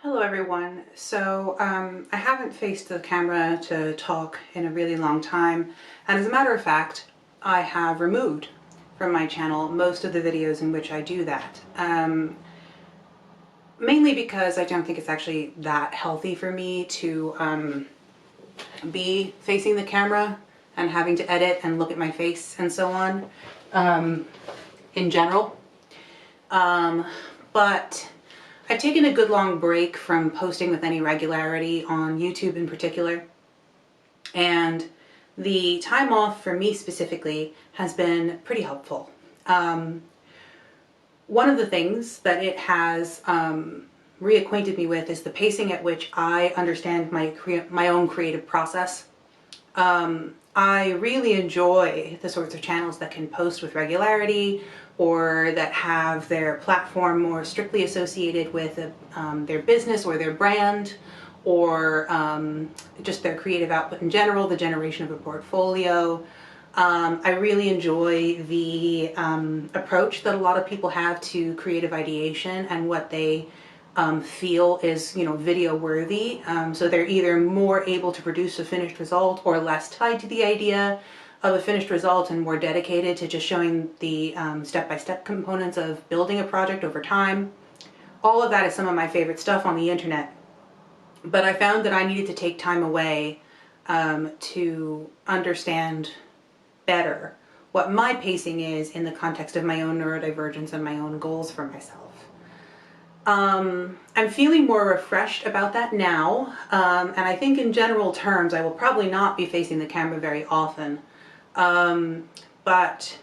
Hello everyone. So I haven't faced the camera to talk in a really long time, and as a matter of fact I have removed from my channel most of the videos in which I do that. Mainly because I don't think it's actually that healthy for me to be facing the camera and having to edit and look at my face and so on in general. But I've taken a good long break from posting with any regularity on YouTube in particular, and the time off for me specifically has been pretty helpful. One of the things that it has reacquainted me with is the pacing at which I understand my own creative process. I really enjoy the sorts of channels that can post with regularity or that have their platform more strictly associated with their business or their brand, or just their creative output in general, the generation of a portfolio. I really enjoy the approach that a lot of people have to creative ideation and what they feel is, video worthy. So they're either more able to produce a finished result or less tied to the idea of a finished result and more dedicated to just showing the step-by-step components of building a project over time. All of that is some of my favorite stuff on the internet. But I found that I needed to take time away to understand better what my pacing is in the context of my own neurodivergence and my own goals for myself. I'm feeling more refreshed about that now, and I think in general terms I will probably not be facing the camera very often. But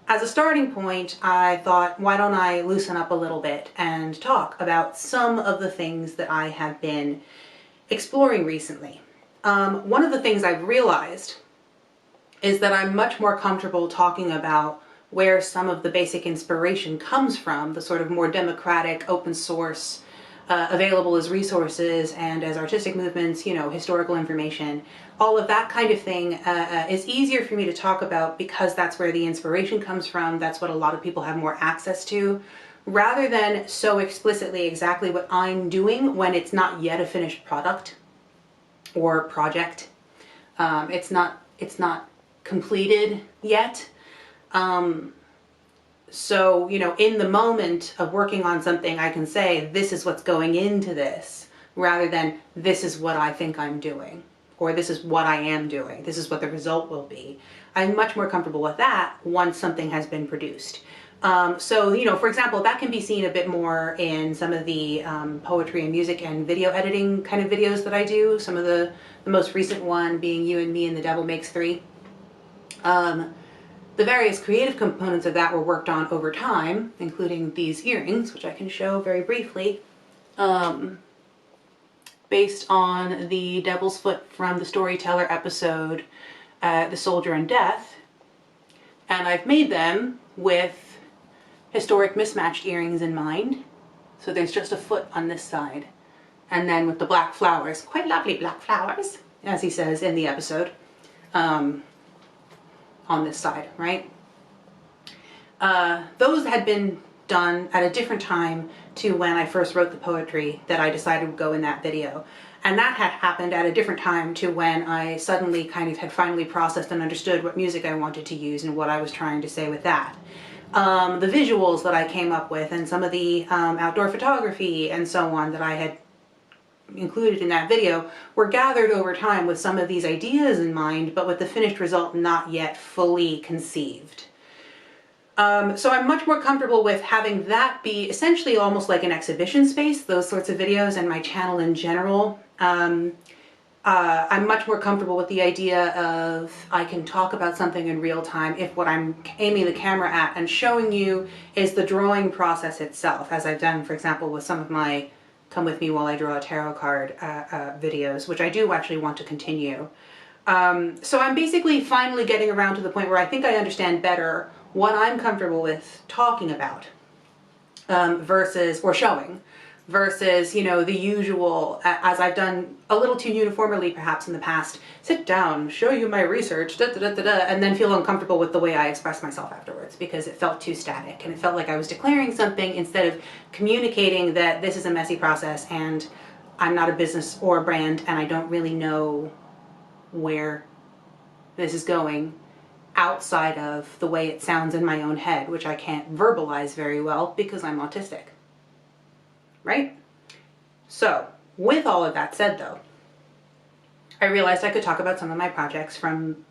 as a starting point, I thought, why don't I loosen up a little bit and talk about some of the things that I have been exploring recently. One of the things I've realized is that I'm much more comfortable talking about where some of the basic inspiration comes from, the sort of more democratic, open source, available as resources and as artistic movements, historical information. All of that kind of thing is easier for me to talk about because that's where the inspiration comes from. That's what a lot of people have more access to, rather than so explicitly exactly what I'm doing when it's not yet a finished product or project. It's not completed yet. So, in the moment of working on something, I can say, this is what's going into this, rather than this is what I think I'm doing, or this is what I am doing, this is what the result will be. I'm much more comfortable with that once something has been produced. So, for example, that can be seen a bit more in some of the poetry and music and video editing kind of videos that I do. Some of the most recent one being You and Me and the Devil Makes Three. The various creative components of that were worked on over time, including these earrings, which I can show very briefly, based on the Devil's Foot from the Storyteller episode, The Soldier and Death. And I've made them with historic mismatched earrings in mind. So there's just a foot on this side. And then with the black flowers, quite lovely black flowers, as he says in the episode. On this side, right? Those had been done at a different time to when I first wrote the poetry that I decided would go in that video. And that had happened at a different time to when I suddenly kind of had finally processed and understood what music I wanted to use and what I was trying to say with that. The visuals that I came up with and some of the outdoor photography and so on that I had included in that video were gathered over time with some of these ideas in mind, but with the finished result not yet fully conceived. So I'm much more comfortable with having that be essentially almost like an exhibition space, those sorts of videos, and my channel in general. I'm much more comfortable with the idea of I can talk about something in real time if what I'm aiming the camera at and showing you is the drawing process itself, as I've done, for example, with some of my Come With Me While I Draw a Tarot Card videos, which I do actually want to continue. So I'm basically finally getting around to the point where I think I understand better what I'm comfortable with talking about or showing versus, you know, the usual, as I've done a little too uniformly perhaps in the past, sit down, show you my research, da, da, da, da, da, and then feel uncomfortable with the way I express myself afterwards because it felt too static and it felt like I was declaring something instead of communicating that this is a messy process and I'm not a business or a brand and I don't really know where this is going outside of the way it sounds in my own head, which I can't verbalize very well because I'm autistic. Right? So, with all of that said though, I realized I could talk about some of my projects from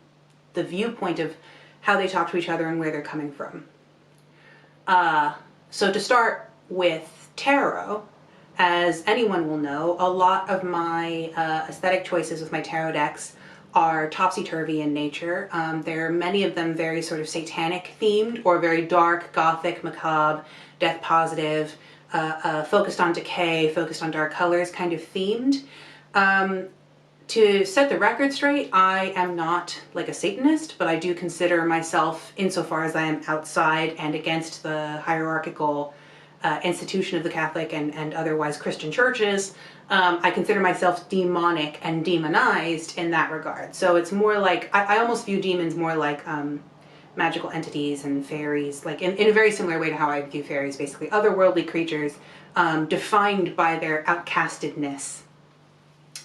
the viewpoint of how they talk to each other and where they're coming from. So to start with tarot, as anyone will know, a lot of my aesthetic choices with my tarot decks are topsy-turvy in nature. There are many of them very sort of satanic themed or very dark, gothic, macabre, death positive, focused on decay, focused on dark colors, kind of themed. To set the record straight, I am not like a Satanist, but I do consider myself, insofar as I am outside and against the hierarchical institution of the Catholic and otherwise Christian churches, I consider myself demonic and demonized in that regard. So it's more like, I almost view demons more like magical entities and fairies, like in a very similar way to how I view fairies, basically otherworldly creatures defined by their outcastedness.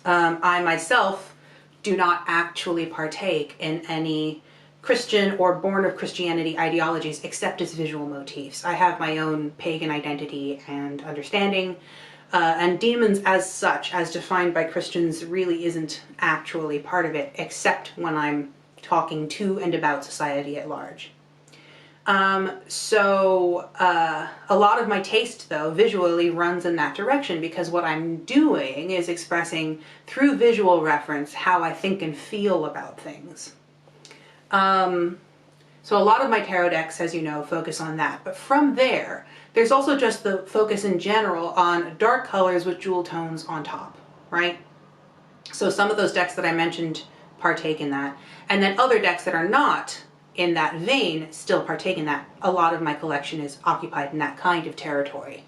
I myself do not actually partake in any Christian or born of Christianity ideologies except as visual motifs. I have my own pagan identity and understanding, and demons as such, as defined by Christians, really isn't actually part of it, except when I'm talking to and about society at large. So a lot of my taste, though, visually runs in that direction because what I'm doing is expressing through visual reference how I think and feel about things. So a lot of my tarot decks, as you know, focus on that. But from there, there's also just the focus in general on dark colors with jewel tones on top, right? So some of those decks that I mentioned partake in that. And then other decks that are not in that vein still partake in that. A lot of my collection is occupied in that kind of territory.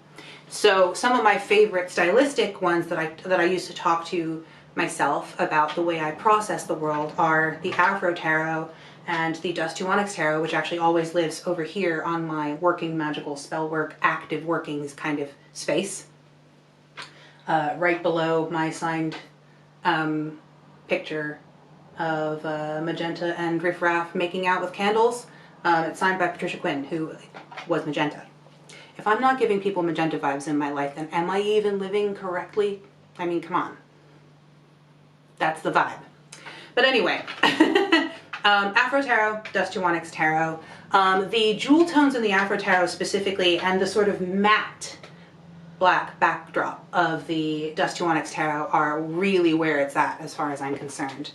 So some of my favorite stylistic ones that I use to talk to myself about the way I process the world are the Afro Tarot and the Dust to Onyx Tarot, which actually always lives over here on my working magical spell work, active workings kind of space. Right below my signed picture of Magenta and Riff Raff making out with candles. It's signed by Patricia Quinn, who was Magenta. If I'm not giving people Magenta vibes in my life, then am I even living correctly? I mean, come on. That's the vibe. But anyway, Afro Tarot, Dust to Onyx Tarot. The jewel tones in the Afro Tarot specifically, and the sort of matte black backdrop of the Dust to Onyx Tarot are really where it's at as far as I'm concerned,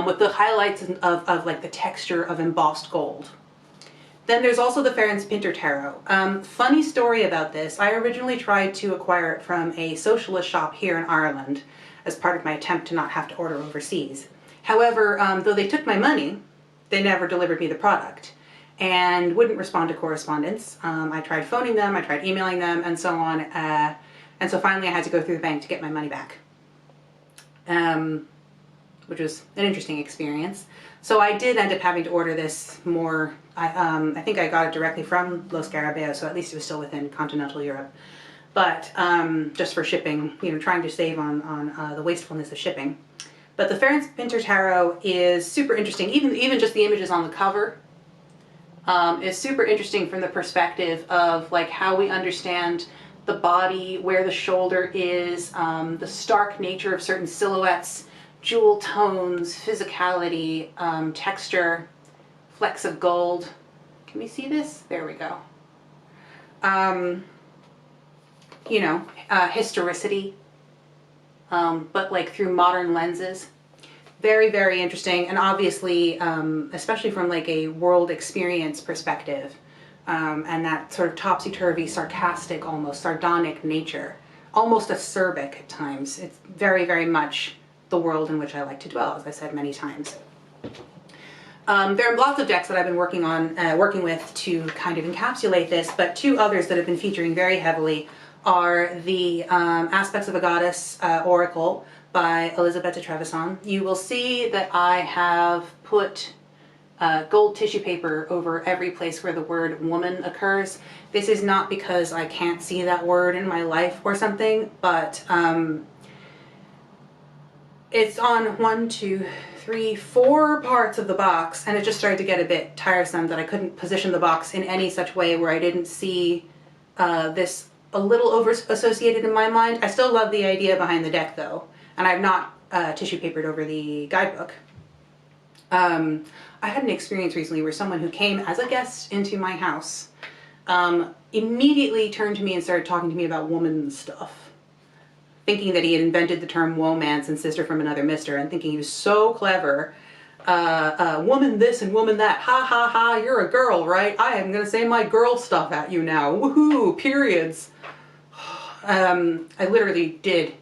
with the highlights of like the texture of embossed gold. Then there's also the Ference Pinter Tarot. Funny story about this, I originally tried to acquire it from a socialist shop here in Ireland as part of my attempt to not have to order overseas. However, though they took my money, they never delivered me the product and wouldn't respond to correspondence. I tried phoning them, I tried emailing them, and so on. And so finally I had to go through the bank to get my money back, which was an interesting experience. So I did end up having to order this more, I think I got it directly from Los Garabaos, so at least it was still within continental Europe. But just for shipping, you know, trying to save on the wastefulness of shipping. But the Ference Pinter Tarot is super interesting. Even just the images on the cover is super interesting from the perspective of like how we understand the body, where the shoulder is, the stark nature of certain silhouettes, jewel tones, physicality, texture, flecks of gold. Can we see this? There we go. You know, historicity, but like through modern lenses. Very, very interesting, and obviously, especially from like a world experience perspective, and that sort of topsy-turvy, sarcastic, almost sardonic nature, almost acerbic at times. It's very, very much the world in which I like to dwell, as I said many times. There are lots of decks that I've been working with to kind of encapsulate this, but two others that have been featuring very heavily are the Aspects of a Goddess Oracle by Elisabetta Trevisan. You will see that I have put gold tissue paper over every place where the word woman occurs. This is not because I can't see that word in my life or something, but it's on 1, 2, 3, 4 parts of the box, and it just started to get a bit tiresome that I couldn't position the box in any such way where I didn't see this a little over associated in my mind. I still love the idea behind the deck though, and I've not tissue papered over the guidebook. I had an experience recently where someone who came as a guest into my house immediately turned to me and started talking to me about woman stuff, thinking that he had invented the term womance and sister from another mister, and thinking he was so clever. Woman this and woman that, ha ha ha, you're a girl, right? I am gonna say my girl stuff at you now, woohoo, periods. I literally did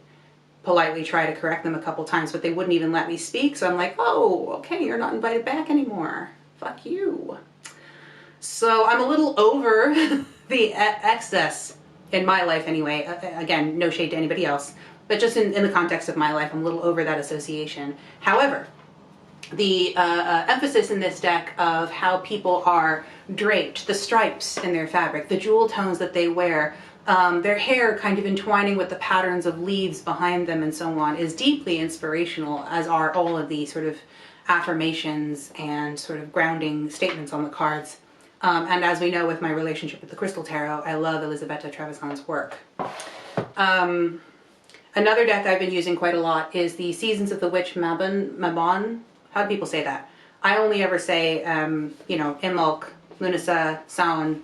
politely try to correct them a couple times, but they wouldn't even let me speak, so I'm like, oh, okay, you're not invited back anymore. Fuck you. So I'm a little over the excess in my life anyway. Again, no shade to anybody else, but just in the context of my life, I'm a little over that association. However, the emphasis in this deck of how people are draped, the stripes in their fabric, the jewel tones that they wear, their hair kind of entwining with the patterns of leaves behind them and so on, is deeply inspirational, as are all of the sort of affirmations and sort of grounding statements on the cards. And as we know with my relationship with the Crystal Tarot, I love Elisabetta Trevisan's work. Another deck I've been using quite a lot is the Seasons of the Witch Mabon. How do people say that? I only ever say, you know, Imbolc, Lunasa, Samhain,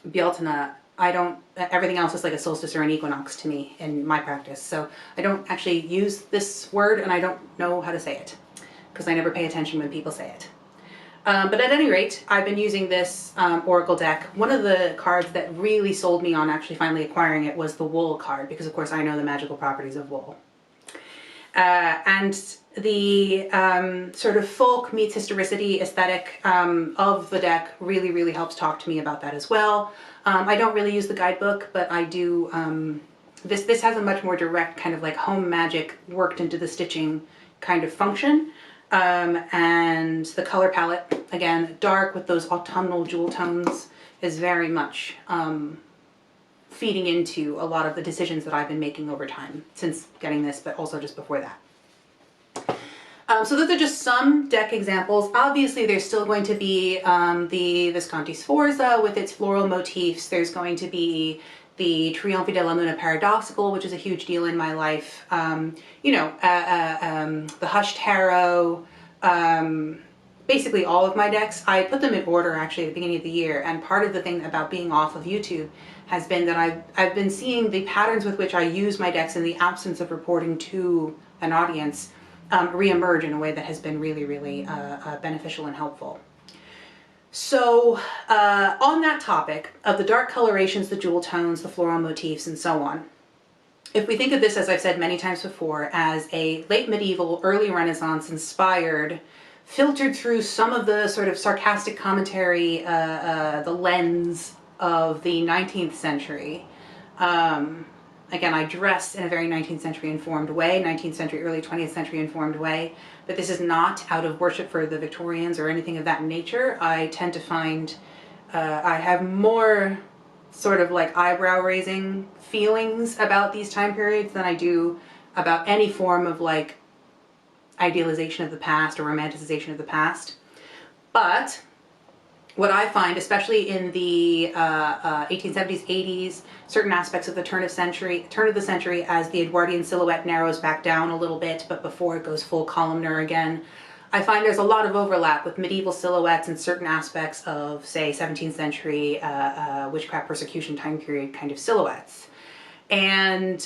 Bealtaine. I don't, everything else is like a solstice or an equinox to me in my practice. So I don't actually use this word, and I don't know how to say it because I never pay attention when people say it. But at any rate, I've been using this Oracle deck. One of the cards that really sold me on actually finally acquiring it was the wool card, because of course I know the magical properties of wool. And the sort of folk meets historicity aesthetic of the deck really, really helps talk to me about that as well. I don't really use the guidebook, but I do, this has a much more direct kind of like home magic worked into the stitching kind of function. And the color palette, again, dark with those autumnal jewel tones, is very much feeding into a lot of the decisions that I've been making over time since getting this, but also just before that. So those are just some deck examples. Obviously, there's still going to be the Visconti Sforza with its floral motifs. There's going to be the Trionfi della Luna Paradoxical, which is a huge deal in my life. You know, the Hush Tarot, basically all of my decks. I put them in order actually at the beginning of the year, and part of the thing about being off of YouTube has been that I've been seeing the patterns with which I use my decks in the absence of reporting to an audience reemerge in a way that has been really, really beneficial and helpful. So on that topic of the dark colorations, the jewel tones, the floral motifs, and so on, if we think of this, as I've said many times before, as a late medieval, early Renaissance inspired, filtered through some of the sort of sarcastic commentary, the lens of the 19th century. Again, I dress in a very 19th century informed way, 19th century, early 20th century informed way, but this is not out of worship for the Victorians or anything of that nature. I tend to find I have more sort of like eyebrow raising feelings about these time periods than I do about any form of like idealization of the past or romanticization of the past. But what I find, especially in the 1870s, 80s, certain aspects of the turn of the century, as the Edwardian silhouette narrows back down a little bit, but before it goes full columnar again, I find there's a lot of overlap with medieval silhouettes and certain aspects of, say, 17th century witchcraft persecution time period kind of silhouettes. And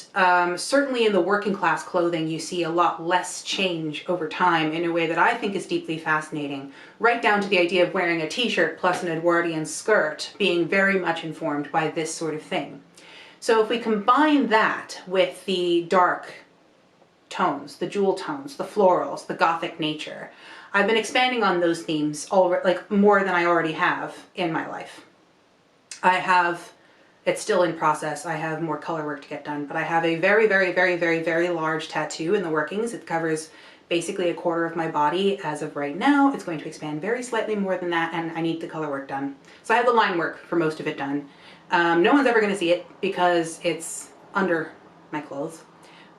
certainly in the working class clothing, you see a lot less change over time in a way that I think is deeply fascinating, right down to the idea of wearing a t-shirt plus an Edwardian skirt being very much informed by this sort of thing. So if we combine that with the dark tones, the jewel tones, the florals, the gothic nature, I've been expanding on those themes like more than I already have in my life. I have It's still in process. I have more color work to get done, but I have a very, very, very, very, very large tattoo in the workings. It covers basically a quarter of my body as of right now. It's going to expand very slightly more than that, and I need the color work done. So I have the line work for most of it done. No one's ever going to see it because it's under my clothes,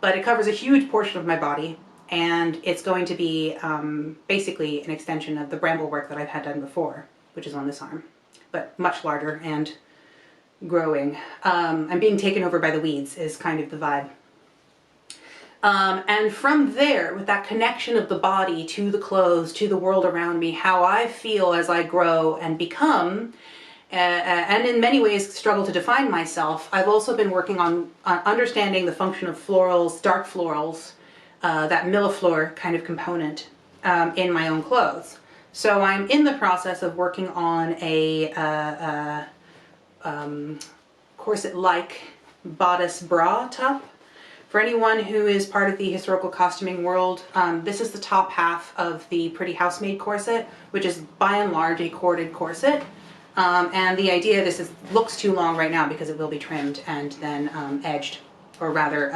but it covers a huge portion of my body, and it's going to be basically an extension of the bramble work that I've had done before, which is on this arm, but much larger and growing. I'm being taken over by the weeds is kind of the vibe. And from there, with that connection of the body to the clothes, to the world around me, how I feel as I grow and become, and in many ways struggle to define myself, I've also been working on understanding the function of florals, dark florals, that millefleur kind of component in my own clothes. So I'm in the process of working on a corset-like bodice bra top. For anyone who is part of the historical costuming world, this is the top half of the Pretty Housemaid corset, which is by and large a corded corset. And the idea, looks too long right now because it will be trimmed and then edged, or rather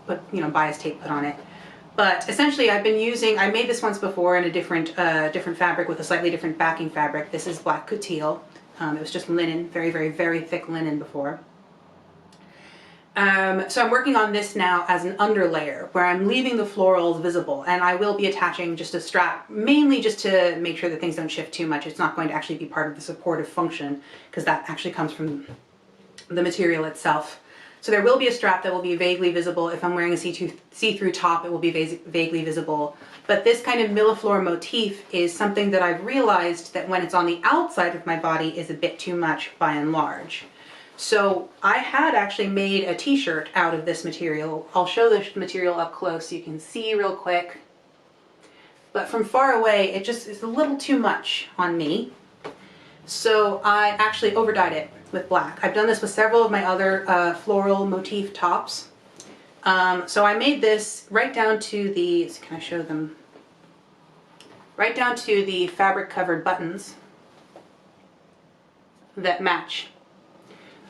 put, bias tape put on it. But essentially I made this once before in a different fabric with a slightly different backing fabric. This is black coutil. It was just linen, very, very, very thick linen before. So I'm working on this now as an underlayer where I'm leaving the florals visible, and I will be attaching just a strap, mainly just to make sure that things don't shift too much. It's not going to actually be part of the supportive function because that actually comes from the material itself. So there will be a strap that will be vaguely visible. If I'm wearing a see-through top, it will be vaguely visible. But this kind of millefleur motif is something that I've realized that when it's on the outside of my body is a bit too much by and large. So I had actually made a t-shirt out of this material. I'll show this material up close so you can see real quick. But from far away, it just is a little too much on me. So I actually overdyed it with black. I've done this with several of my other floral motif tops. So I made this right down to the, can I show them? Right down to the fabric covered buttons that match.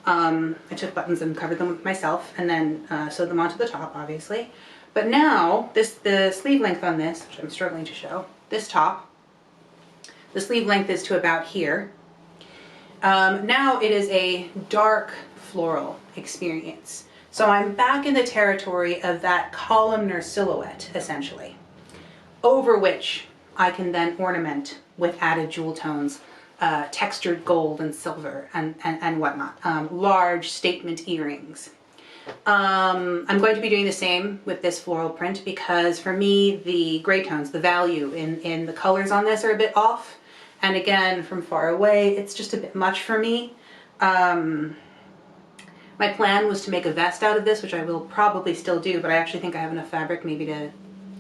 I took buttons and covered them with myself and then sewed them onto the top, obviously. But now, the sleeve length on this, which I'm struggling to show, this top, the sleeve length is to about here. Now it is a dark floral experience. So I'm back in the territory of that columnar silhouette, essentially, over which I can then ornament with added jewel tones, textured gold and silver and whatnot, large statement earrings. I'm going to be doing the same with this floral print because for me the gray tones, the value in the colors on this are a bit off. And again, from far away, it's just a bit much for me. My plan was to make a vest out of this, which I will probably still do, but I actually think I have enough fabric maybe to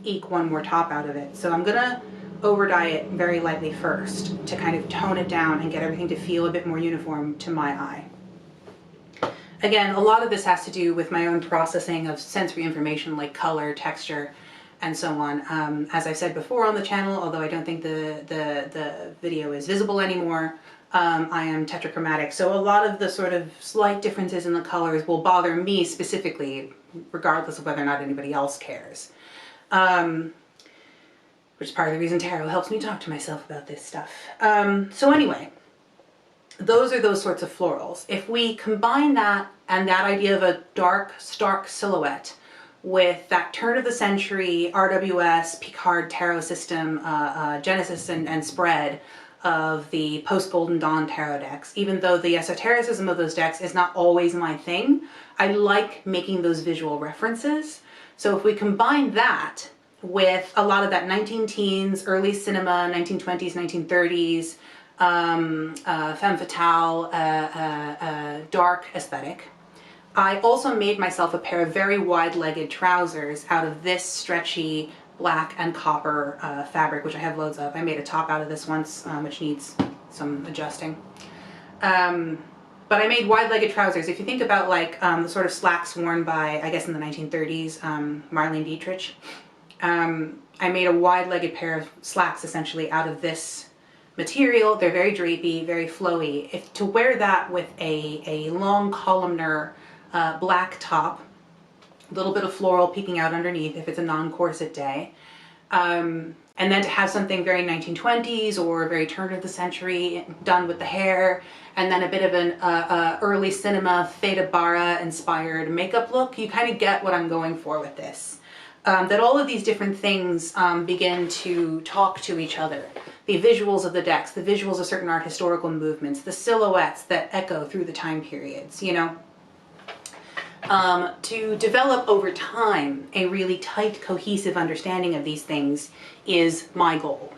eke one more top out of it. So I'm gonna over-dye it very lightly first to kind of tone it down and get everything to feel a bit more uniform to my eye. Again, a lot of this has to do with my own processing of sensory information like color, texture, and so on. As I've said before on the channel, although I don't think the video is visible anymore, I am tetrachromatic, so a lot of the sort of slight differences in the colors will bother me specifically, regardless of whether or not anybody else cares. Which is part of the reason tarot helps me talk to myself about this stuff. So anyway, those are those sorts of florals. If we combine that and that idea of a dark, stark silhouette with that turn of the century RWS, Picard tarot system, genesis and spread of the post-Golden Dawn tarot decks, even though the esotericism of those decks is not always my thing, I like making those visual references. So if we combine that with a lot of that 19-teens, early cinema, 1920s, 1930s, femme fatale, dark aesthetic. I also made myself a pair of very wide-legged trousers out of this stretchy black and copper fabric, which I have loads of. I made a top out of this once, which needs some adjusting. But I made wide-legged trousers. If you think about like the sort of slacks worn by, I guess in the 1930s, Marlene Dietrich, I made a wide-legged pair of slacks essentially out of this material. They're very drapey, very flowy. If to wear that with a long columnar black top, a little bit of floral peeking out underneath if it's a non-corset day, and then to have something very 1920s or very turn of the century done with the hair, and then a bit of an early cinema Theda Bara inspired makeup look, you kind of get what I'm going for with this. That all of these different things begin to talk to each other. The visuals of the decks, the visuals of certain art historical movements, the silhouettes that echo through the time periods, you know. To develop over time a really tight, cohesive understanding of these things is my goal.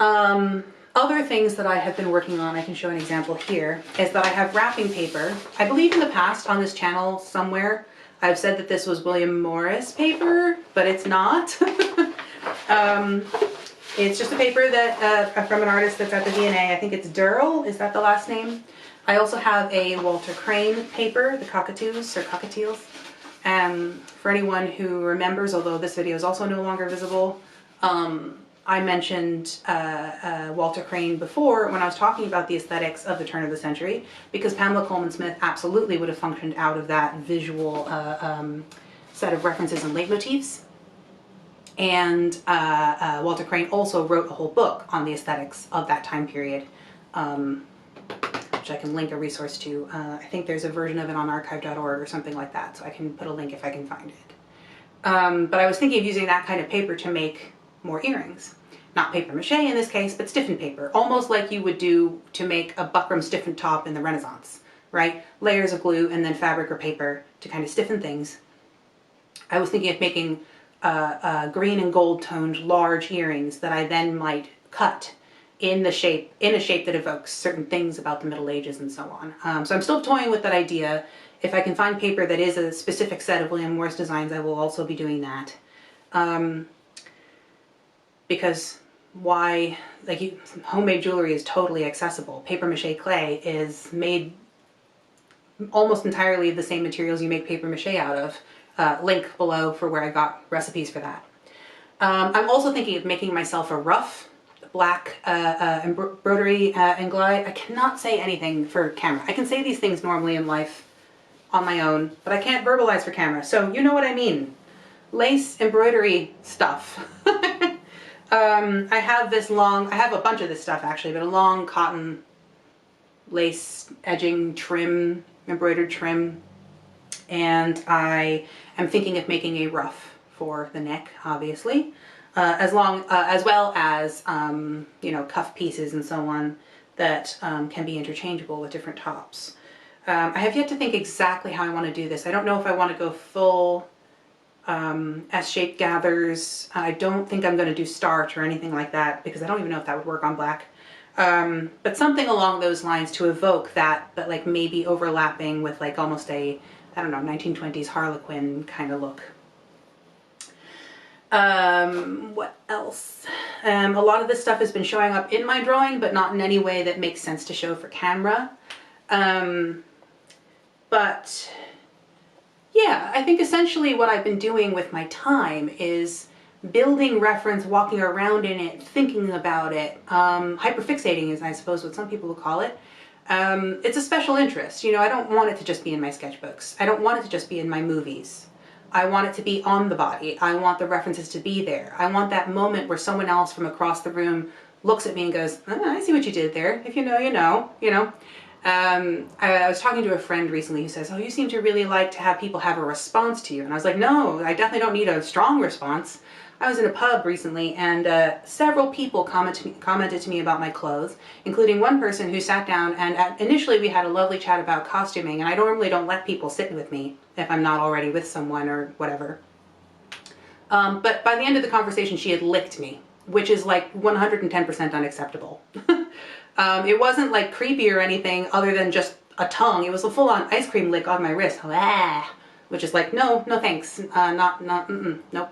Other things that I have been working on, I can show an example here, is that I have wrapping paper. I believe in the past on this channel somewhere, I've said that this was William Morris paper, but it's not. It's just a paper that from an artist that's at the V&A. I think it's Durrell, is that the last name? I also have a Walter Crane paper, the Cockatoos or Cockatiels. For anyone who remembers, although this video is also no longer visible, I mentioned Walter Crane before when I was talking about the aesthetics of the turn of the century, because Pamela Coleman Smith absolutely would have functioned out of that visual set of references and leitmotifs. And Walter Crane also wrote a whole book on the aesthetics of that time period, which I can link a resource to. I think there's a version of it on archive.org or something like that, so I can put a link if I can find it. But I was thinking of using that kind of paper to make more earrings. Not paper mache in this case, but stiffened paper, almost like you would do to make a buckram stiffened top in the Renaissance, right? Layers of glue and then fabric or paper to kind of stiffen things. I was thinking of making green and gold toned large earrings that I then might cut in a shape that evokes certain things about the Middle Ages and so on. So I'm still toying with that idea. If I can find paper that is a specific set of William Morris designs, I will also be doing that. Because why, like, homemade jewelry is totally accessible. Paper mache clay is made almost entirely of the same materials you make paper mache out of. Link below for where I got recipes for that. I'm also thinking of making myself a ruff, black embroidery and glide. I cannot say anything for camera. I can say these things normally in life on my own, but I can't verbalize for camera, so you know what I mean. Lace embroidery stuff. I have a bunch of this stuff actually, but a long cotton lace edging trim, embroidered trim, and I am thinking of making a ruff for the neck, obviously, as well as you know, cuff pieces and so on that can be interchangeable with different tops. I have yet to think exactly how I want to do this. I don't know if I want to go full S-shaped gathers. I don't think I'm going to do starch or anything like that because I don't even know if that would work on black. But something along those lines to evoke that, but like maybe overlapping with like almost a, I don't know, 1920s Harlequin kind of look. What else? A lot of this stuff has been showing up in my drawing, but not in any way that makes sense to show for camera. But yeah, I think essentially what I've been doing with my time is building reference, walking around in it, thinking about it. Hyperfixating is, I suppose, what some people will call it. It's a special interest. You know, I don't want it to just be in my sketchbooks. I don't want it to just be in my movies. I want it to be on the body. I want the references to be there. I want that moment where someone else from across the room looks at me and goes, oh, I see what you did there. If you know, you know, you know. I was talking to a friend recently who says, oh, you seem to really like to have people have a response to you. And I was like, no, I definitely don't need a strong response. I was in a pub recently and several people commented to me about my clothes, including one person who sat down and initially we had a lovely chat about costuming, and I normally don't let people sit with me if I'm not already with someone or whatever. But by the end of the conversation, she had licked me, which is like 110% unacceptable. It wasn't like creepy or anything other than just a tongue. It was a full-on ice cream lick on my wrist, which is like, no thanks, nope.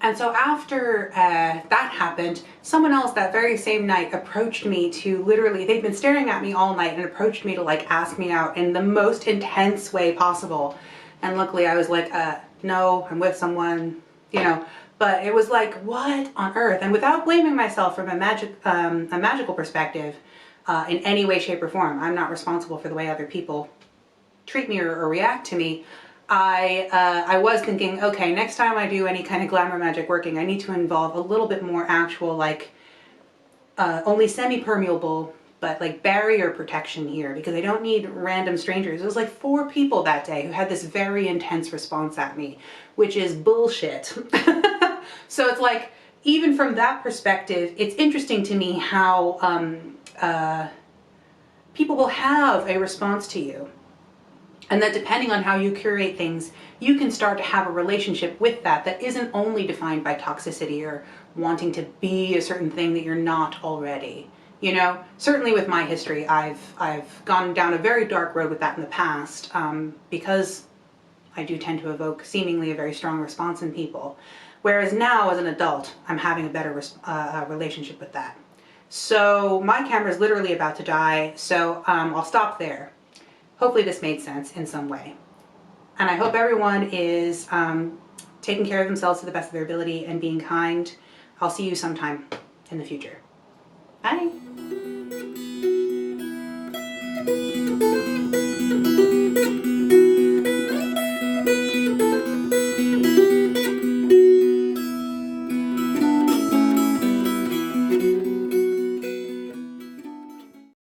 And so after that happened, someone else that very same night approached me to literally, they'd been staring at me all night and approached me to like ask me out in the most intense way possible. And luckily I was like, no, I'm with someone, you know. But it was like, what on earth? And without blaming myself from a magical perspective, in any way, shape, or form, I'm not responsible for the way other people treat me or react to me. I was thinking, okay, next time I do any kind of glamour magic working, I need to involve a little bit more actual, like, only semi-permeable, but like barrier protection here, because I don't need random strangers. It was like 4 people that day who had this very intense response at me, which is bullshit. So it's like, even from that perspective, it's interesting to me how people will have a response to you. And that depending on how you curate things, you can start to have a relationship with that isn't only defined by toxicity or wanting to be a certain thing that you're not already. You know, certainly with my history, I've gone down a very dark road with that in the past, because I do tend to evoke seemingly a very strong response in people. Whereas now, as an adult, I'm having a better relationship with that. So my camera's literally about to die, so I'll stop there. Hopefully this made sense in some way. And I hope everyone is taking care of themselves to the best of their ability and being kind. I'll see you sometime in the future. Bye.